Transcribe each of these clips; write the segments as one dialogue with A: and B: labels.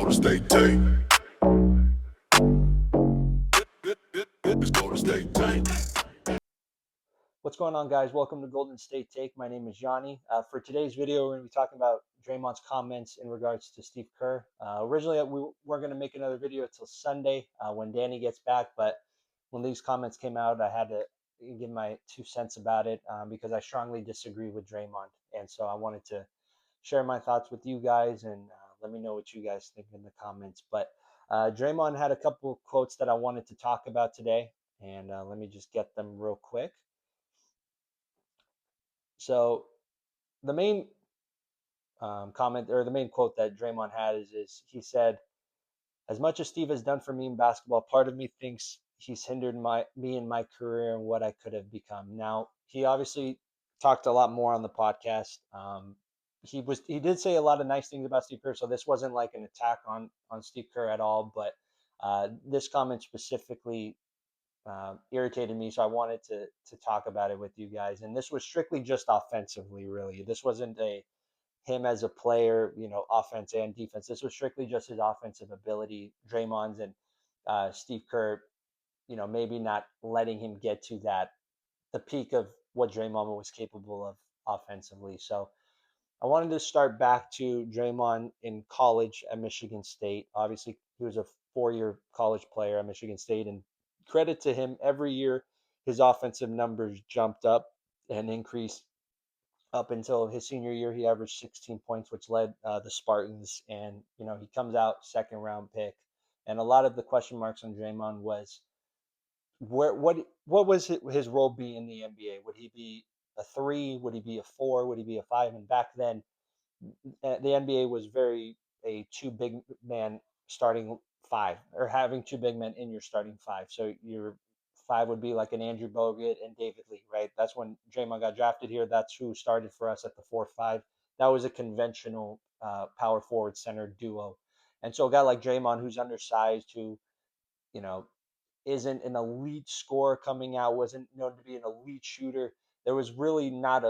A: Golden State Tank. It's Golden State Tank.
B: What's going on, guys? Welcome to Golden State Take. My name is Johnny. For today's video, we're going to be talking about Draymond's comments in regards to Steve Kerr. Originally, we were going to make another video until Sunday when Danny gets back, but when these comments came out, I had to give my 2 cents about it because I strongly disagree with Draymond. And so I wanted to share my thoughts with you guys and let me know what you guys think in the comments. But Draymond had a couple of quotes that I wanted to talk about today, and let me just get them real quick. So the main comment or the main quote that Draymond had is he said, "As much as Steve has done for me in basketball, part of me thinks he's hindered me in my career and what I could have become." Now he obviously talked a lot more on the podcast. He did say a lot of nice things about Steve Kerr, so this wasn't like an attack on Steve Kerr at all. But this comment specifically irritated me, so I wanted to talk about it with you guys. And this was strictly just offensively, really. This wasn't a him as a player, offense and defense. This was strictly just his offensive ability, Draymond's and Steve Kerr, maybe not letting him get to the peak of what Draymond was capable of offensively. So I wanted to start back to Draymond in college at Michigan State. Obviously, he was a 4-year college player at Michigan State, and credit to him, every year his offensive numbers jumped up and increased. Up until his senior year, he averaged 16 points, which led the Spartans. And he comes out second round pick. And a lot of the question marks on Draymond was what was his role be in the NBA? Would he be a three? Would he be a four? Would he be a five? And back then, the NBA was very a two big man starting five, or having two big men in your starting five. So your five would be like an Andrew Bogut and David Lee, right? That's when Draymond got drafted here. That's who started for us at the 4-5. That was a conventional power forward center duo. And so a guy like Draymond, who's undersized, who you know isn't an elite scorer coming out, wasn't known to be an elite shooter. There was really not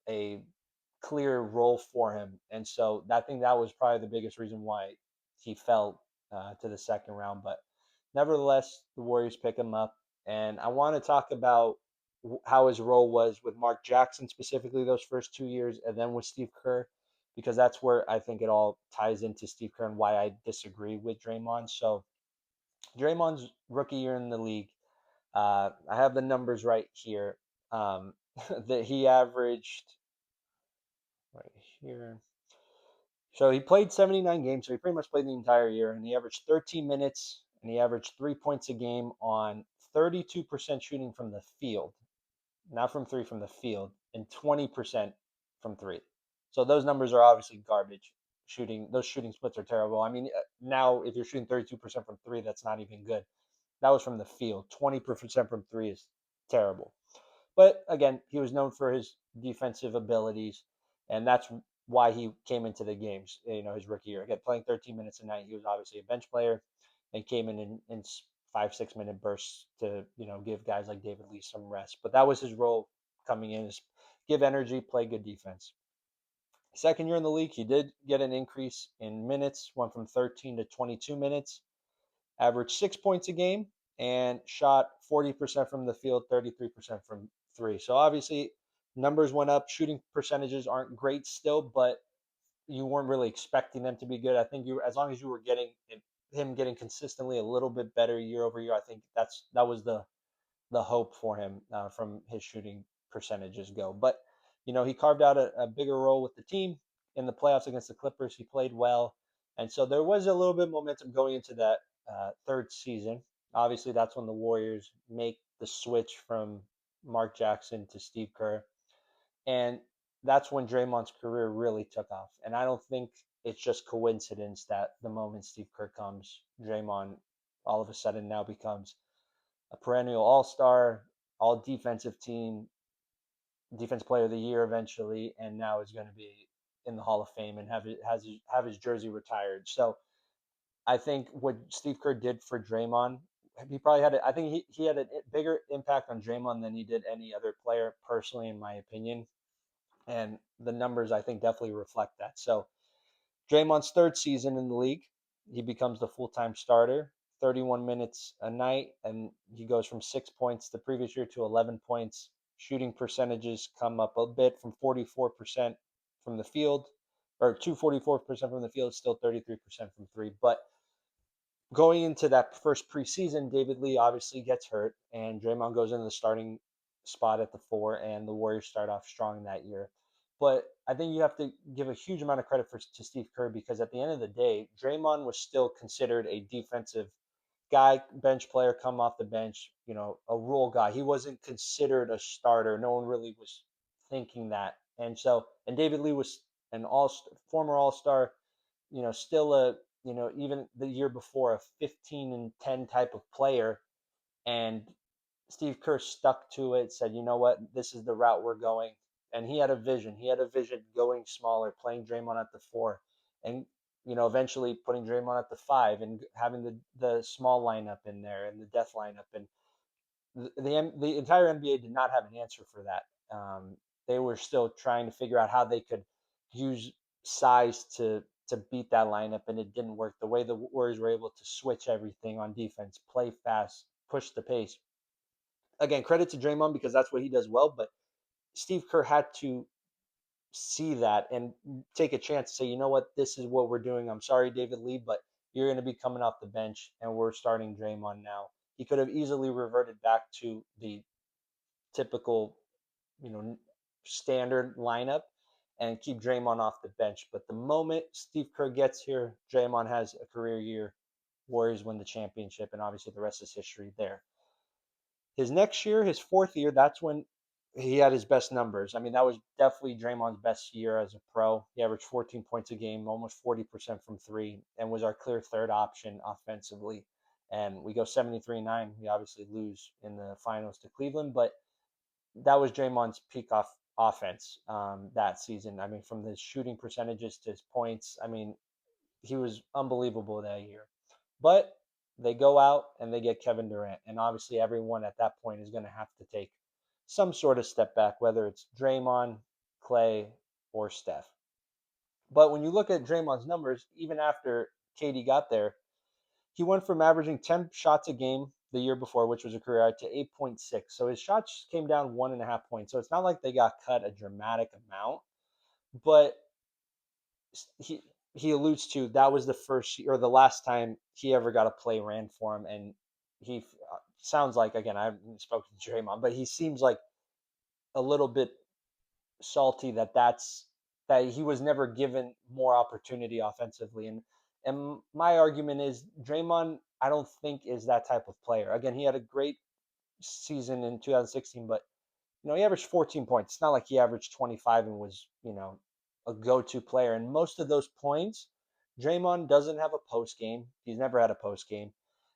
B: a clear role for him. And so I think that was probably the biggest reason why he fell to the second round. But nevertheless, the Warriors pick him up. And I want to talk about how his role was with Mark Jackson, specifically those first 2 years, and then with Steve Kerr, because that's where I think it all ties into Steve Kerr and why I disagree with Draymond. So Draymond's rookie year in the league, I have the numbers right here. That he averaged right here. So he played 79 games, so he pretty much played the entire year, and he averaged 13 minutes, and he averaged 3 points a game on 32% shooting from the field, not from three, from the field, and 20% from three. So those numbers are obviously garbage. Those shooting splits are terrible. I mean, now if you're shooting 32% from three, that's not even good. That was from the field. 20% from three is terrible. But again, he was known for his defensive abilities, and that's why he came into the games. His rookie year, again, playing 13 minutes a night. He was obviously a bench player, and came in 5-6 minute bursts to give guys like David Lee some rest. But that was his role coming in: is give energy, play good defense. Second year in the league, he did get an increase in minutes, went from 13 to 22 minutes, averaged 6 points a game, and shot 40% from the field, 33% from three. So obviously, numbers went up. Shooting percentages aren't great still, but you weren't really expecting them to be good. I think as long as you were getting him getting consistently a little bit better year over year, I think that was the hope for him from his shooting percentages go. But he carved out a bigger role with the team in the playoffs against the Clippers. He played well, and so there was a little bit of momentum going into that third season. Obviously, that's when the Warriors make the switch from Mark Jackson to Steve Kerr, and that's when Draymond's career really took off. And I don't think it's just coincidence that the moment Steve Kerr comes, Draymond all of a sudden now becomes a perennial all-star, all defensive team, defense player of the year eventually, and now is going to be in the Hall of Fame and have his jersey retired. So I think what Steve Kerr did for Draymond, he probably had. I think he had a bigger impact on Draymond than he did any other player, personally, in my opinion. And the numbers, I think, definitely reflect that. So Draymond's third season in the league, he becomes the full-time starter, 31 minutes a night, and he goes from 6 points the previous year to 11 points. Shooting percentages come up a bit from 44% from the field, or to 44% from the field, still 33% from three. But going into that first preseason, David Lee obviously gets hurt, and Draymond goes into the starting spot at the four, and the Warriors start off strong that year. But I think you have to give a huge amount of credit to Steve Kerr because at the end of the day, Draymond was still considered a defensive guy, bench player, come off the bench, a role guy. He wasn't considered a starter. No one really was thinking that. And David Lee was an former All Star, still even the year before a 15 and 10 type of player. And Steve Kerr stuck to it, said, you know what, this is the route we're going. And he had a vision. He had a vision going smaller, playing Draymond at the four, and eventually putting Draymond at the five and having the small lineup in there and the death lineup. And the entire NBA did not have an answer for that. They were still trying to figure out how they could use size to beat that lineup, and it didn't work. The way the Warriors were able to switch everything on defense, play fast, push the pace. Again, credit to Draymond because that's what he does well, but Steve Kerr had to see that and take a chance to say, you know what, this is what we're doing. I'm sorry, David Lee, but you're going to be coming off the bench, and we're starting Draymond now. He could have easily reverted back to the typical, you know, standard lineup and keep Draymond off the bench. But the moment Steve Kerr gets here, Draymond has a career year. Warriors win the championship, and obviously the rest is history there. His next year, his fourth year, that's when he had his best numbers. I mean, that was definitely Draymond's best year as a pro. He averaged 14 points a game, almost 40% from three, and was our clear third option offensively. And we go 73-9. We obviously lose in the finals to Cleveland, but that was Draymond's peak offense that season. I mean, from his shooting percentages to his points, I mean, he was unbelievable that year. But they go out and they get Kevin Durant, and obviously everyone at that point is going to have to take some sort of step back, whether it's Draymond, Clay, or Steph. But when you look at Draymond's numbers, even after KD got there, he went from averaging 10 shots a game the year before, which was a career high, to 8.6. So his shots came down 1.5 points. So it's not like they got cut a dramatic amount, but he he alludes to that was the first or the last time he ever got a play ran for him, and he sounds like, again, I haven't spoken to Draymond, but he seems like a little bit salty that he was never given more opportunity offensively. And my argument is Draymond, I don't think is that type of player. Again, he had a great season in 2016, but he averaged 14 points. It's not like he averaged 25 and was, a go-to player. And most of those points, Draymond doesn't have a post game. He's never had a post game.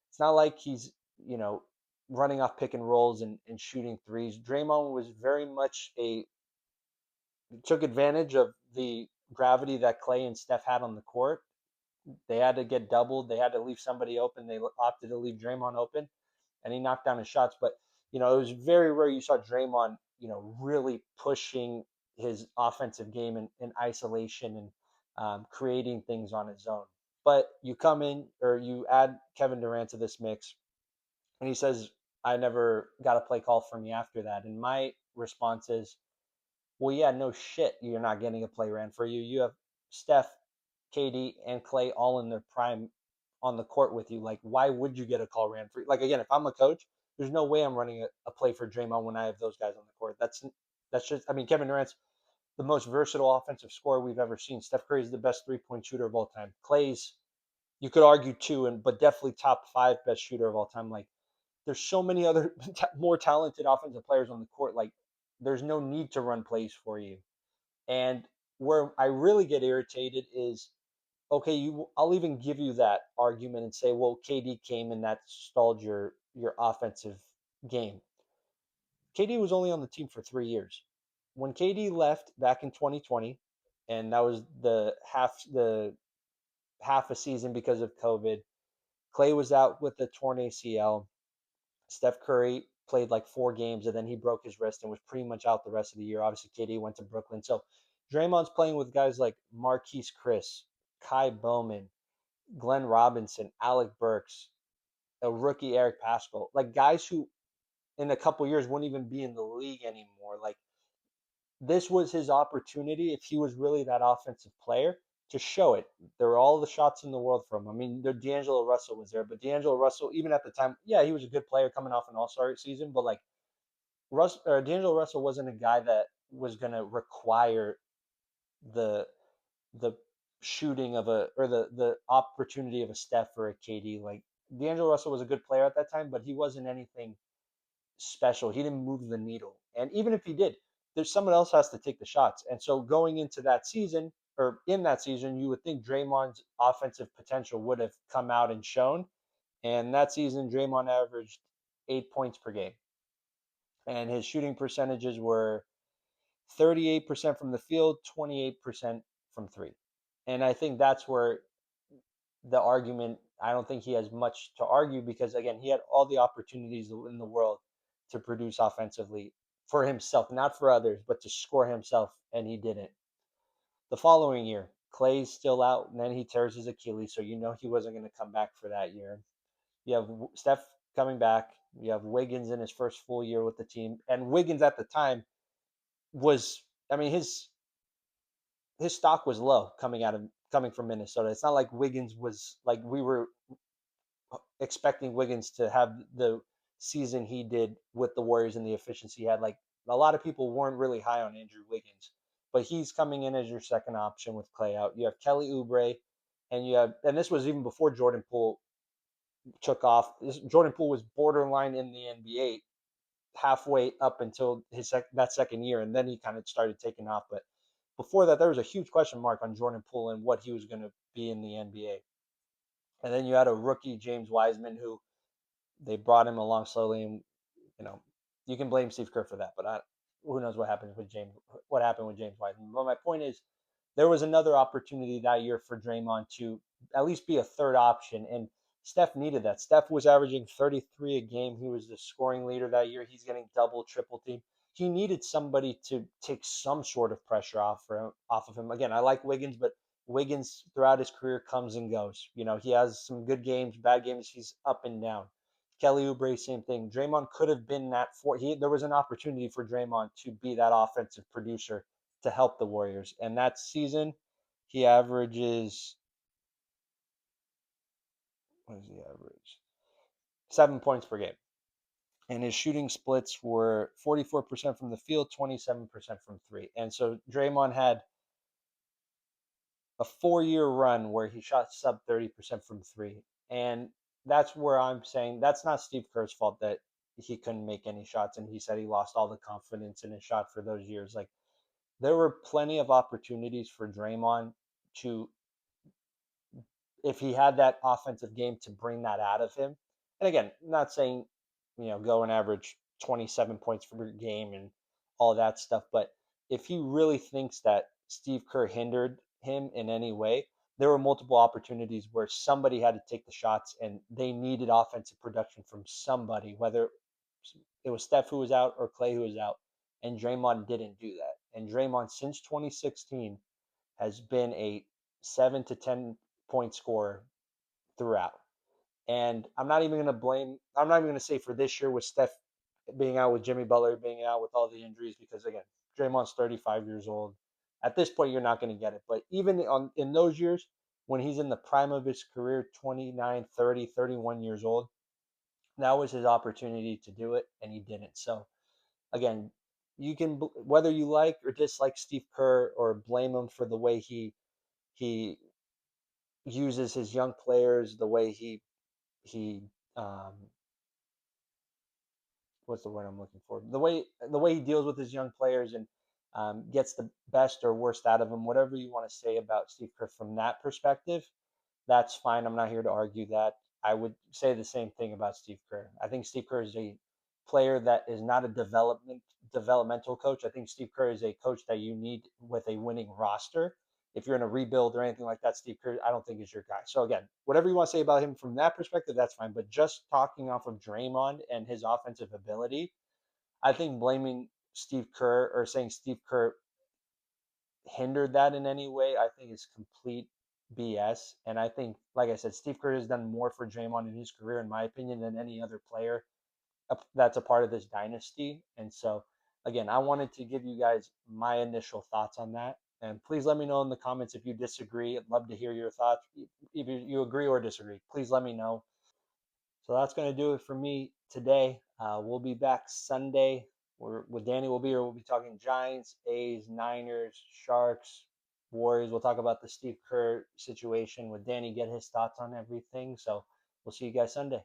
B: It's not like he's, running off pick and rolls and shooting threes. Draymond was very much took advantage of the gravity that Clay and Steph had on the court. They had to get doubled. They had to leave somebody open. They opted to leave Draymond open, and he knocked down his shots. But it was very rare you saw Draymond, really pushing his offensive game in isolation and creating things on his own. But you come in or you add Kevin Durant to this mix, and he says, "I never got a play call for me after that." And my response is, well, yeah, no shit, you're not getting a play ran for you. You have Steph, KD, and Clay all in their prime on the court with you. Like, why would you get a call ran for you? Like, again, if I'm a coach, there's no way I'm running a play for Draymond when I have those guys on the court. That's just, I mean, Kevin Durant's the most versatile offensive scorer we've ever seen. Steph Curry is the best 3-point shooter of all time. Clay's, you could argue two, but definitely top five best shooter of all time. Like, there's so many other more talented offensive players on the court. Like, there's no need to run plays for you. And where I really get irritated is, okay, I'll even give you that argument and say, well, KD came and that stalled your offensive game. KD was only on the team for 3 years. When KD left back in 2020, and that was the half a season because of COVID. Clay was out with the torn ACL. Steph Curry played like 4 games and then he broke his wrist and was pretty much out the rest of the year. Obviously, KD went to Brooklyn. So Draymond's playing with guys like Marquise Chris, Kai Bowman, Glenn Robinson, Alec Burks, a rookie Eric Paschal, like guys who in a couple years wouldn't even be in the league anymore. Like this was his opportunity if he was really that offensive player to show it. There were all the shots in the world from him. I mean, D'Angelo Russell was there, but D'Angelo Russell, even at the time, yeah, he was a good player coming off an All Star season, but like D'Angelo Russell wasn't a guy that was going to require the the shooting of a or the opportunity of a Steph or a KD. Like D'Angelo Russell was a good player at that time, but he wasn't anything special. He didn't move the needle. And even if he did, there's someone else has to take the shots. And so going into that season or in that season, you would think Draymond's offensive potential would have come out and shown. And that season, Draymond averaged 8 points per game. And his shooting percentages were 38% from the field, 28% from three. And I think that's where the argument, I don't think he has much to argue because, again, he had all the opportunities in the world to produce offensively for himself, not for others, but to score himself, and he didn't. The following year, Clay's still out, and then he tears his Achilles, so you know he wasn't going to come back for that year. You have Steph coming back. You have Wiggins in his first full year with the team, and Wiggins at the time was, I mean, his stock was low coming from Minnesota. It's not like Wiggins was like we were expecting Wiggins to have the season he did with the Warriors and the efficiency he had. Like a lot of people weren't really high on Andrew Wiggins, but he's coming in as your second option with Clay out. You have Kelly Oubre, and this was even before Jordan Poole took off. Jordan Poole was borderline in the NBA halfway up until that second year, and then he kind of started taking off. But before that, there was a huge question mark on Jordan Poole and what he was going to be in the NBA. And then you had a rookie James Wiseman who they brought him along slowly, and you know you can blame Steve Kerr for that, but who knows what happened with James Wiseman. But my point is, there was another opportunity that year for Draymond to at least be a third option, and Steph needed that. Steph was averaging 33 a game. He was the scoring leader that year. He's getting double, triple team. He needed somebody to take some sort of pressure off of him. Again, I like Wiggins, but Wiggins throughout his career comes and goes. You know, he has some good games, bad games. He's up and down. Kelly Oubre, same thing. Draymond could have been that for there was an opportunity for Draymond to be that offensive producer to help the Warriors. And that season, he averages what is the average? 7 points per game. And his shooting splits were 44% from the field, 27% from three. And so Draymond had a 4 year run where he shot sub 30% from three. And that's where I'm saying that's not Steve Kerr's fault that he couldn't make any shots. And he said he lost all the confidence in his shot for those years. Like there were plenty of opportunities for Draymond to, if he had that offensive game, to bring that out of him. And again, not saying, go and average 27 points per game and all that stuff, but if he really thinks that Steve Kerr hindered him in any way, there were multiple opportunities where somebody had to take the shots and they needed offensive production from somebody, whether it was Steph who was out or Clay who was out, and Draymond didn't do that. And Draymond, since 2016, has been a 7 to 10 point scorer throughout. And I'm not even going to say for this year with Steph being out, with Jimmy Butler being out, with all the injuries, because again, Draymond's 35 years old. At this point, you're not going to get it. But even in those years, when he's in the prime of his career, 29, 30, 31 years old, that was his opportunity to do it, and he didn't. So again, you can, whether you like or dislike Steve Kerr or blame him for the way he uses his young players, the way he um, what's the word I'm looking for? The way he deals with his young players and gets the best or worst out of them. Whatever you want to say about Steve Kerr from that perspective, that's fine. I'm not here to argue that. I would say the same thing about Steve Kerr. I think Steve Kerr is a player that is not a developmental coach. I think Steve Kerr is a coach that you need with a winning roster. If you're in a rebuild or anything like that, Steve Kerr, I don't think is your guy. So again, whatever you want to say about him from that perspective, that's fine. But just talking off of Draymond and his offensive ability, I think blaming Steve Kerr or saying Steve Kerr hindered that in any way, I think is complete BS. And I think, like I said, Steve Kerr has done more for Draymond in his career, in my opinion, than any other player that's a part of this dynasty. And so, again, I wanted to give you guys my initial thoughts on that. And please let me know in the comments if you disagree. I'd love to hear your thoughts. If you agree or disagree, please let me know. So that's going to do it for me today. We'll be back Sunday. With Danny, we'll be here. We'll be talking Giants, A's, Niners, Sharks, Warriors. We'll talk about the Steve Kerr situation with Danny, get his thoughts on everything. So we'll see you guys Sunday.